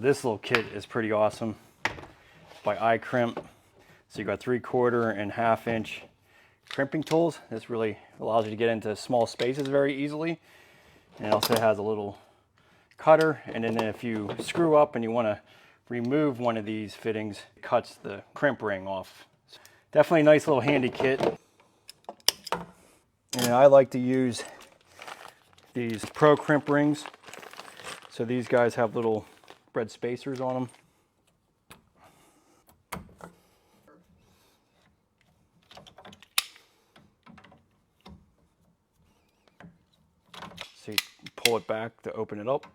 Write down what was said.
This little kit is pretty awesome, by iCrimp. So you got 3/4 and 1/2 inch crimping tools. This really allows you to get into small spaces very easily. And it also has a little cutter, and then if you screw up and you want to remove one of these fittings, it cuts the crimp ring off. Definitely a nice little handy kit. And I like to use these Pro crimp rings. So these guys have little red spacers on them. So you pull it back to open it up.